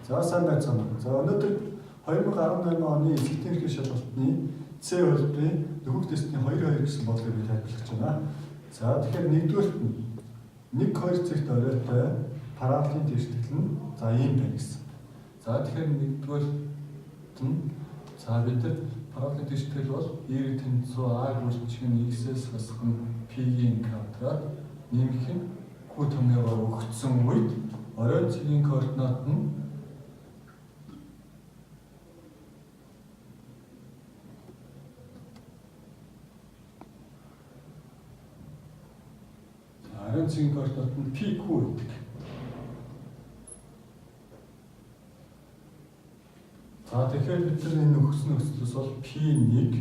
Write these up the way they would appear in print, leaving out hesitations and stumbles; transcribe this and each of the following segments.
За сайн байцгаана. За өнөөдөр 2018 оны эсгэлтийн эрхлэх шалгалтны С хөлбөрийн нөхөг тестийн 2-2 гэсэн бодлогыг би тайлбарлаж байна. За тэгэхээр нэгдүгээрт нь 1-2 цагт оройтой параболын тэгшлэл нь за ийм байна гэсэн. За тэгэхээр нэгдүгээрт нь за бид нар параболын тэгшлэл бол y тэнцүү a гүрчиг нь x-с хасах нь p-ийн квадрат нэмэх нь q томьёогоор өгөгдсөн үед орой цагийн координат нь орой цагийн координат нь pq гэдэг. За тэгэхээр бид нар энэ өгсөн нөхцлөөс бол p1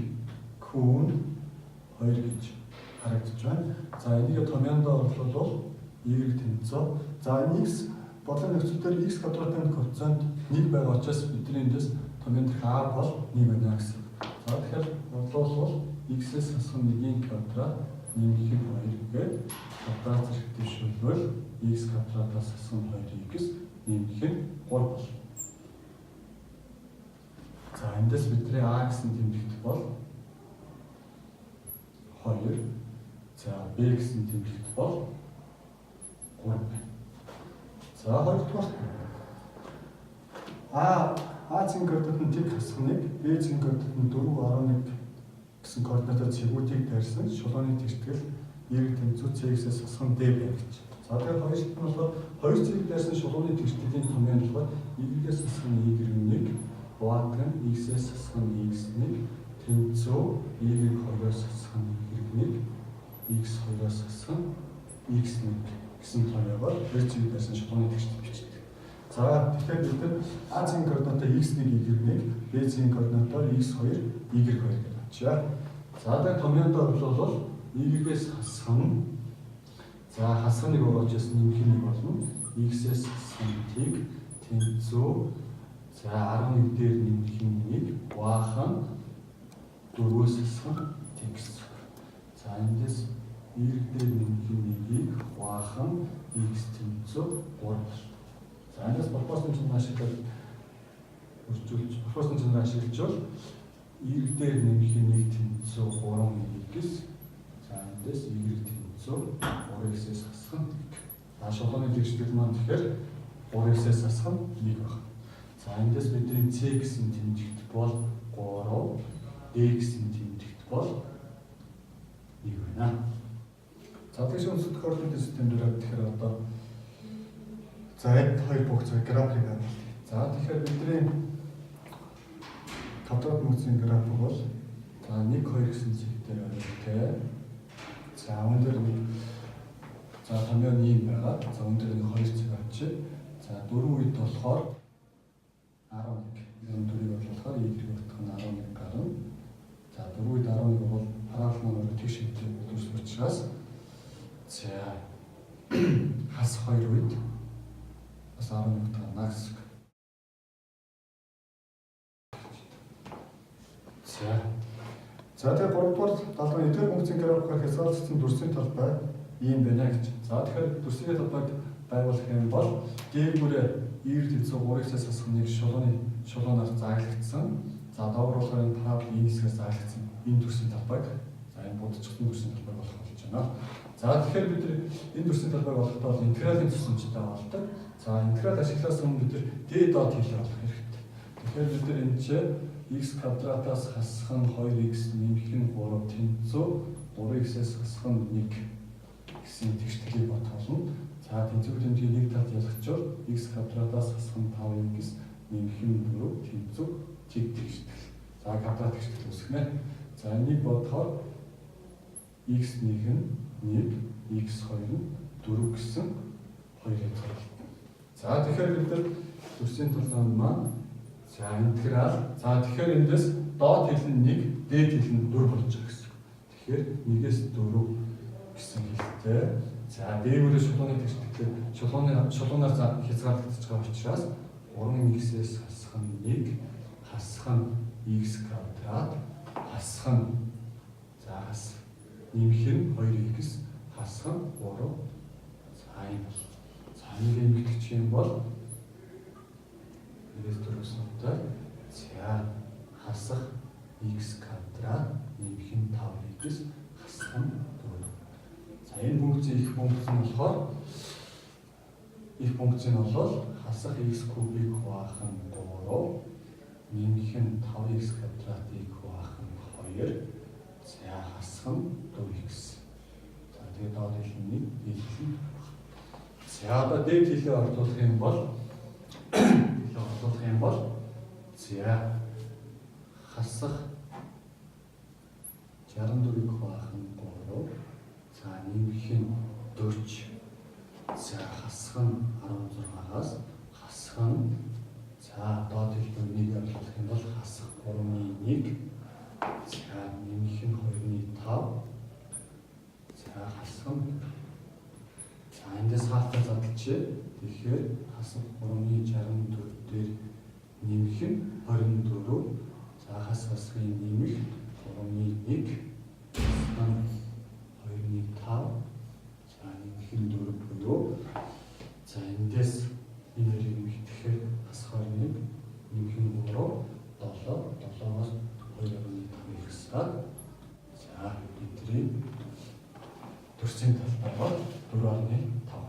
q2 гэж харагдаж байна. За энийг томьёондоо оруулбал y тэнцүү. За x бодлогын нөхцөл дээр x квадратын коэффициент 1 байгаа учраас бидний эндээс томьёон дэх a бол 1 байна гэсэн. За тэгэхээр бодлуулбал x-с хасах 1-ийн квадрат нэмэх нь 2 гээд квадрат зэрэгтэй шүүлбэл x квадратаас хасах 2x нэмэх нь 3 болно. За эндээс бидний a гэсэн тэмдэгт бол 2. За b гэсэн тэмдэгт бол 3 байна. За хоёрдугаар А-ийн координат нь тэг хасах 1, B-ийн координат нь 4.1 гэсэн координатаар цэгүүдийг дайрсан шулууны тэгшлэл y тэнцүү c-с хасах d байна гэж. За тэгэхээр хоёр шилбэр болохоор хоёр цэг дайрсан шулууны тэгшлэлийн томьёон бол y-с хасах нь y1, y нь x-с хасах нь x1, тэнцүү y2-оос хасах нь y1, x2-оос хасах нь x1 гэсэн томьёогоор хоёр цэг дайрсан шулууны тэгшлэл бичдэг. За тэгэхээр бид нар А-ийн координатаа x1, y1, B-ийн координатаа x2, y2 гэж бодчихъя. За тэгээд томьёондоо оруулбал y-с хасах нь за хасах нэг угаачаас нэмэх нэг болно. X-с хасах нь тэнцүү за 11 дээр нэмэх нь 1, y-хан 4-өөс хасах нь гэсэн. За эндээс y дээр нэмэх нь 1-ийг y-хан x тэнцүү 3 болно. За эндээс пропорцийн чанар ашиглаж үржүүлж пропорцийн чанар ашиглаж бол y дээр нэмэх нь 1 тэнцүү 3x. За эндээс y тэнцүү 3x-с хасах нь 1. За шулууны тэгшлэл маань тэгэхээр 3x-с хасах нь 1 байна. За эндээс бидний c гэсэн тэмдэгт бол 3, d гэсэн тэмдэгт бол 1 байна. За тэгш өнцөг координат систем дээр тэгэхээр одоо за энэ хоёр бүгд график байна. За тэгэхээр бидний квадрат мөцийн график бол за 1 2 гэсэн зэгтээр оройтой. За өндөр за томьёон ийм байгаа. За өндөр нэг 2 цаг авчи. За 4 үед болохоор 11. Энэ дөрвийг бодлохоор y-ийг бодох нь 11 гарна. За 4 үед 11 бол параллел маань тэгш шигтэй үүсэх учраас за хас 2 үед бас 11 гарна гэсэн. За тэгээ 3-р талбай эдгээр функцийн графикаар хязгаарлагдсан дүрсийн талбай ийм байна гэж. За тэгэхээр дүрсийн талбайг байгуулах юм бол дээгүүрээ y тэнцүү 3x-ээс хасах нэг шулуунаар зааглагдсан. За доогуур энэ парабол энэ хэсгээс зааглагдсан энэ дүрсийн талбайг за энэ будчихсан дүрсийн талбайг болох болж байна. За тэгэхээр бид энэ дүрсийн талбайг олохдоо интегралын тусламжтай болдог. За интеграл ашиглаас өмнө бид d дот хэлээ болох хэрэгтэй. Тэгэхээр бид энэ чинь x квадратаас хасах нь 2x нэмэх нь 3 тэнцүү 3x-ээс хасах нь 1 гэсэн тэгшлэлийг бодголно. За тэнцүү тэмдгийг 1 талд ялгчвал x квадратаас хасах нь 5x нэмэх нь 4 тэнцүү тэг тэгшлэл. За квадрат тэгшлэл үүсгэнэ. За энийг бодохоор x1 нь 1, x2 нь 4 гэсэн 2 ялгарлаа. За тэгэхээр бид нар дүрсийн талбай маань за интеграл. За тэгэхээр эндээс доод хэл нь 1, дээд хэл нь 4 болж байгаа гэсэн. Тэгэхээр 1-ээс 4 гэсэн хэлтэй. За дээгүүрээ шулууны тэгшлэлээр шулуунаар хязгаарлагдаж байгаа учраас 3x-ээс хасах нь 1, хасах нь x квадрат, хасах нь за хас нэмэх нь 2x, хасах нь 3. За энэ бол за нэг эмгэгч юм бол тогтолцоотой. За хасах x квадрат нэмэх нь 5x хасах нь 4. За энэ функцийн их функц нь болохоор хасах x кубыг хуваах нь 3, нэмэх нь 5x квадратыг хуваах нь 2. За хасах нь 4x. За тэгээд доод хэлний хэлсэн. За одоо дээд хэлээ орлуулах юм бол за хасах 64-ийг хуваах нь 3. За нэмэх нь 40. За хасах нь 16-аас хасах нь за доод хэлбэрийг орлуулах юм бол хасах 3-1. За нэмэх нь 2-5. За хасах нь за эндээс хаалтаа задлчээ. Тэгэхээр хасах 3-64 дээр нэмэх нь 24. За хасахын нэмэх 3-1. хасах нь 2-5. За нэмэх нь 4 буюу за эндээс энэ хоёрыг нэмэхээр хасахаар нэмэх нь 3, 7-7-оос 2-5 ихсаад за бидний төрсөн талбайгаар 4.5